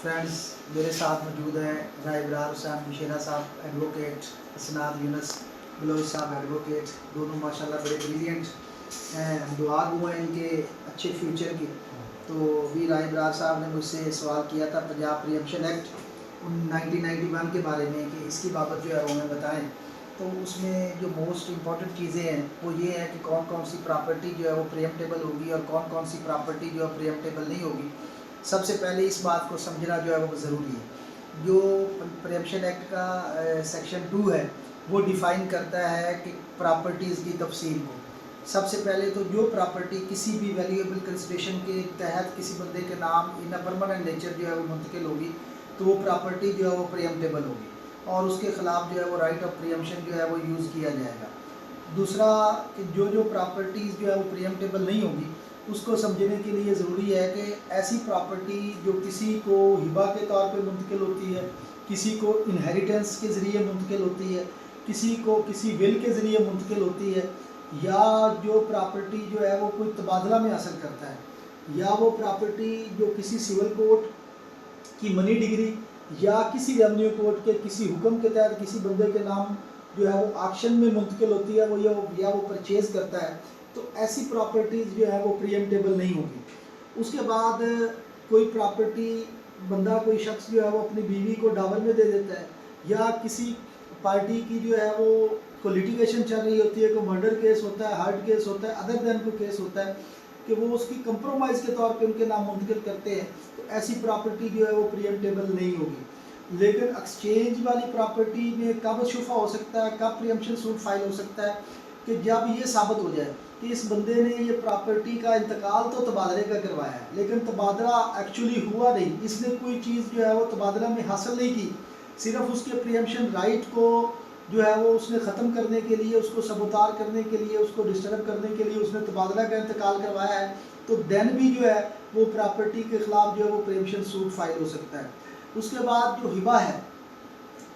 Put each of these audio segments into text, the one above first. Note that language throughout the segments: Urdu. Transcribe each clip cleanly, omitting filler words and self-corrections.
فرینڈز میرے ساتھ موجود ہیں رائے ابرار حسین مشیرہ صاحب ایڈوکیٹ، اسناد یونس بلوچ صاحب ایڈوکیٹ، دونوں ماشاءاللہ بڑے بریلینٹ ہیں. دعا گو ہیں ان کے اچھے فیوچر کی. تو بھی رائے ابرار صاحب نے مجھ سے سوال کیا تھا پنجاب پری ایمپشن ایکٹ 1991 کے بارے میں کہ اس کی بابت جو ہے وہ ہمیں بتائیں. تو اس میں جو موسٹ امپورٹنٹ چیزیں ہیں وہ یہ ہے کہ کون کون سی پراپرٹی جو ہے وہ پریمپٹیبل ہوگی اور کون کون سی پراپرٹی جو ہے پریمپٹیبل نہیں ہوگی. سب سے پہلے اس بات کو سمجھنا جو ہے وہ ضروری ہے. جو پریمپشن ایکٹ کا سیکشن 2 ہے وہ ڈیفائن کرتا ہے کہ پراپرٹیز کی تفصیل کو. سب سے پہلے تو جو پراپرٹی کسی بھی ویلیویبل کنسیڈریشن کے تحت کسی بندے کے نام ان اے پرماننٹ نیچر جو ہے وہ منتقل ہوگی تو وہ پراپرٹی جو ہے وہ پریمپٹیبل ہوگی اور اس کے خلاف جو ہے وہ رائٹ آف پریمپشن جو ہے وہ یوز کیا جائے گا. دوسرا کہ جو پراپرٹیز جو ہے وہ پریمپٹیبل نہیں ہوگی اس کو سمجھنے کے لیے ضروری ہے کہ ایسی پراپرٹی جو کسی کو ہبہ کے طور پہ منتقل ہوتی ہے، کسی کو انہیریٹنس کے ذریعے منتقل ہوتی ہے، کسی کو کسی ول کے ذریعے منتقل ہوتی ہے، یا جو پراپرٹی جو ہے وہ کوئی تبادلہ میں حاصل کرتا ہے، یا وہ پراپرٹی جو کسی سول کورٹ کی منی ڈگری یا کسی ریونیو کورٹ کے کسی حکم کے تحت کسی بندے کے نام جو ہے وہ آکشن میں منتقل ہوتی ہے یا وہ پرچیز کرتا ہے، تو ایسی پراپرٹیز جو ہے وہ پریمپٹیبل نہیں ہوگی. اس کے بعد کوئی پراپرٹی بندہ کوئی شخص جو ہے وہ اپنی بیوی کو ڈاور میں دے دیتا ہے، یا کسی پارٹی کی جو ہے وہ کوئی لیٹیگیشن چل رہی ہوتی ہے، کوئی مرڈر کیس ہوتا ہے، ہارٹ کیس ہوتا ہے، ادر دین کوئی کیس ہوتا ہے کہ وہ اس کی کمپرومائز کے طور پہ ان کے نام منتقل کرتے ہیں، تو ایسی پراپرٹی جو ہے وہ پریمپٹیبل نہیں ہوگی. لیکن ایکسچینج والی پراپرٹی میں کب شفا ہو سکتا ہے، کب پریمپشن سوٹ فائل ہو سکتا ہے کہ جب یہ ثابت ہو جائے کہ اس بندے نے یہ پراپرٹی کا انتقال تو تبادلے کا کروایا ہے لیکن تبادلہ ایکچولی ہوا نہیں، اس نے کوئی چیز جو ہے وہ تبادلہ میں حاصل نہیں کی، صرف اس کے پریمپشن رائٹ کو جو ہے وہ اس نے ختم کرنے کے لیے، اس کو سبوتار کرنے کے لیے، اس کو ڈسٹرب کرنے کے لیے اس نے تبادلہ کا انتقال کروایا ہے، تو دین بھی جو ہے وہ پراپرٹی کے خلاف جو ہے وہ پریمپشن سوٹ فائل ہو سکتا ہے. اس کے بعد جو ہبہ ہے،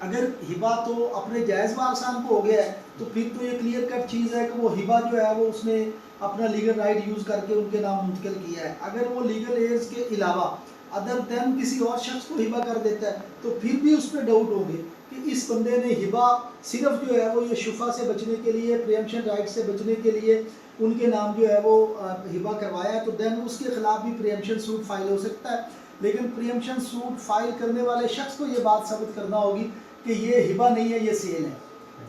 اگر ہبہ تو اپنے جائز وارثان کو ہو گیا ہے تو پھر تو یہ کلیئر کٹ چیز ہے کہ وہ ہبہ جو ہے وہ اس نے اپنا لیگل رائٹ یوز کر کے ان کے نام منتقل کیا ہے. اگر وہ لیگل ایج کے علاوہ ادر دین کسی اور شخص کو ہبہ کر دیتا ہے تو پھر بھی اس پہ ڈاؤٹ ہوں گے کہ اس بندے نے ہبہ صرف جو ہے وہ یہ شفا سے بچنے کے لیے، پریمپشن رائٹ سے بچنے کے لیے ان کے نام جو ہے وہ ہبہ کروایا ہے، تو دین اس کے خلاف بھی پریمپشن سوٹ فائل ہو سکتا ہے. لیکن پریمپشن سوٹ فائل کرنے والے شخص کو یہ بات ثابت کرنا ہوگی کہ یہ ہبہ نہیں ہے، یہ سیل ہے.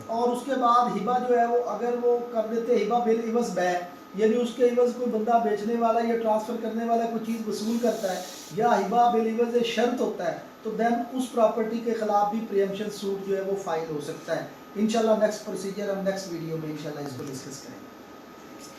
اور اس کے بعد ہبہ جو ہے وہ اگر وہ کر دیتے ہبہ بالعوض بیع، یعنی اس کے عوض کوئی بندہ بیچنے والا یا ٹرانسفر کرنے والا کوئی چیز وصول کرتا ہے، یا ہبہ بالعوض شرط ہوتا ہے، تو دین اس پراپرٹی کے خلاف بھی پریمپشن سوٹ جو ہے وہ فائل ہو سکتا ہے. انشاءاللہ نیکسٹ پروسیجر ہم نیکسٹ ویڈیو میں انشاءاللہ اس کو ڈسکس کریں گے.